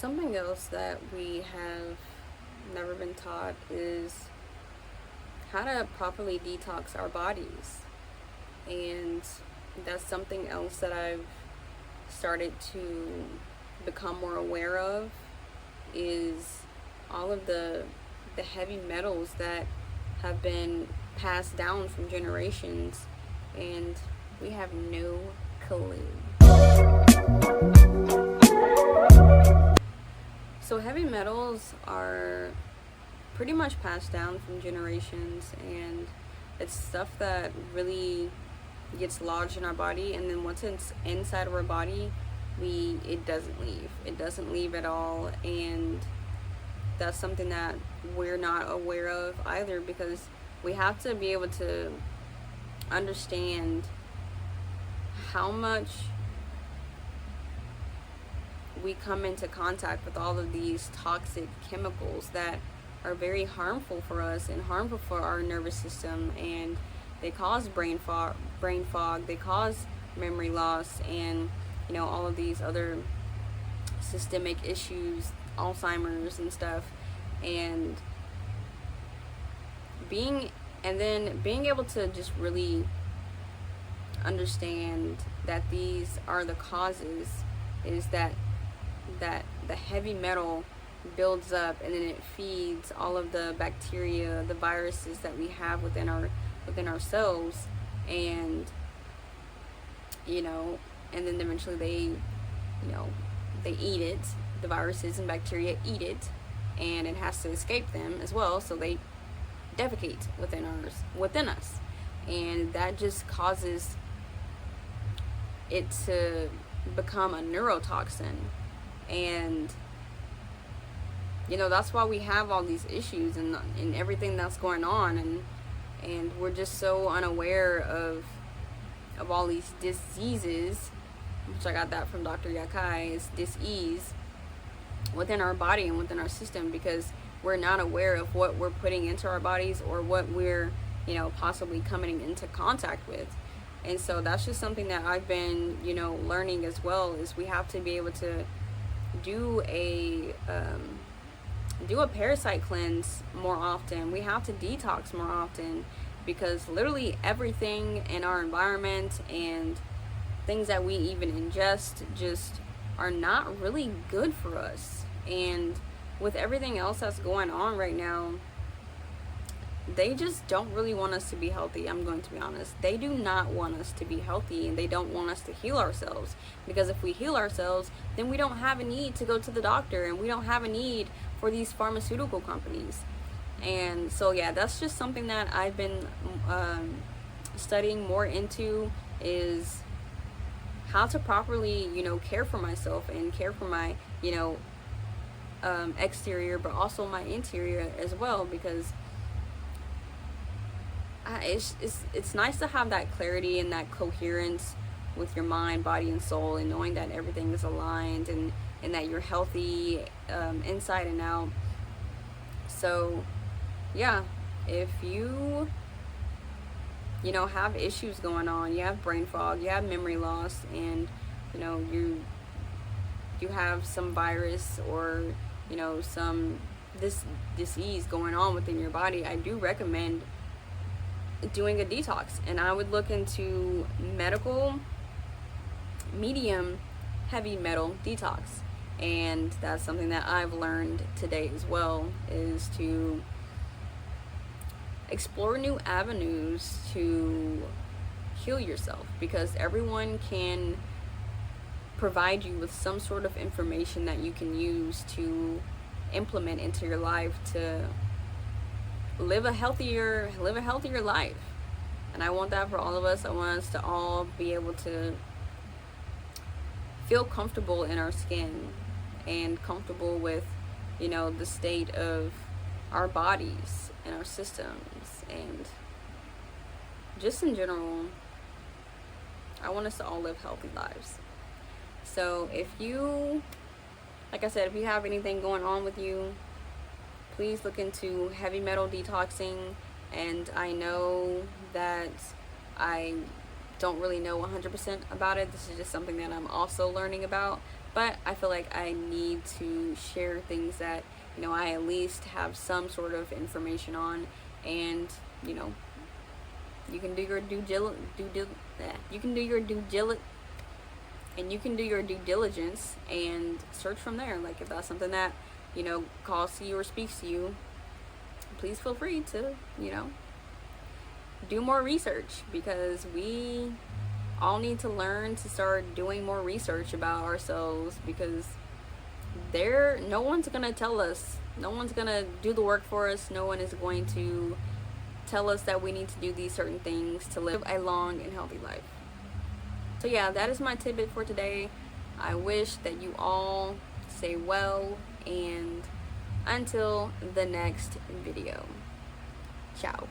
Something else that we have never been taught is how to properly detox our bodies. And that's something else that I've started to become more aware of, is all of the heavy metals that have been passed down from generations, and we have no clue. So heavy metals are pretty much passed down from generations, and it's stuff that really gets lodged in our body, and then once it's inside of our body, it doesn't leave at all. And that's something that we're not aware of either, because we have to be able to understand how much we come into contact with all of these toxic chemicals that are very harmful for us and harmful for our nervous system, and they cause brain fog, they cause memory loss, and all of these other systemic issues, Alzheimer's and stuff. And being able to just really understand that these are the causes, is that the heavy metal builds up, and then it feeds all of the bacteria, the viruses that we have within ourselves, and and then eventually they eat it. The viruses and bacteria eat it, and it has to escape them as well, so they defecate within us, and that just causes it to become a neurotoxin. And that's why we have all these issues and everything that's going on, and we're just so unaware of all these diseases, which I got that from Dr. Yakai, is dis-ease within our body and within our system, because we're not aware of what we're putting into our bodies or what we're possibly coming into contact with. And so that's just something that I've been learning as well, is we have to be able to do a parasite cleanse more often. We have to detox more often, because literally everything in our environment and things that we even ingest just are not really good for us. And with everything else that's going on right now, they just don't really want us to be healthy. I'm going to be honest. They do not want us to be healthy, and they don't want us to heal ourselves, because if we heal ourselves, then we don't have a need to go to the doctor, and we don't have a need for these pharmaceutical companies. And so yeah, that's just something that I've been studying more into, is how to properly care for myself and care for my exterior, but also my interior as well, because it's nice to have that clarity and that coherence with your mind, body, and soul, and knowing that everything is aligned, and that you're healthy inside and out. So yeah, if you have issues going on, you have brain fog, you have memory loss, and you have some virus or some disease going on within your body, I do recommend doing a detox. And I would look into Medical Medium Heavy Metal Detox, and that's something that I've learned today as well, is to explore new avenues to heal yourself, because everyone can provide you with some sort of information that you can use to implement into your life to live a healthier life. And I want that for all of us. I want us to all be able to feel comfortable in our skin and comfortable with the state of our bodies and our systems, and just in general, I want us to all live healthy lives. So if you, like I said, if you have anything going on with you, please look into heavy metal detoxing. And I know that I don't really know 100% about it. This is just something that I'm also learning about, but I feel like I need to share things that, you know, I at least have some sort of information on. And, you know, you can do your you can do your due diligence and search from there. Like, if that's something that, you know, calls to you or speaks to you, please feel free to, you know, do more research, because we all need to learn to start doing more research about ourselves, because no one's gonna tell us, no one's gonna do the work for us, no one is going to tell us that we need to do these certain things to live a long and healthy life. So yeah, that is my tidbit for today. I wish that you all stay well, and until the next video, ciao.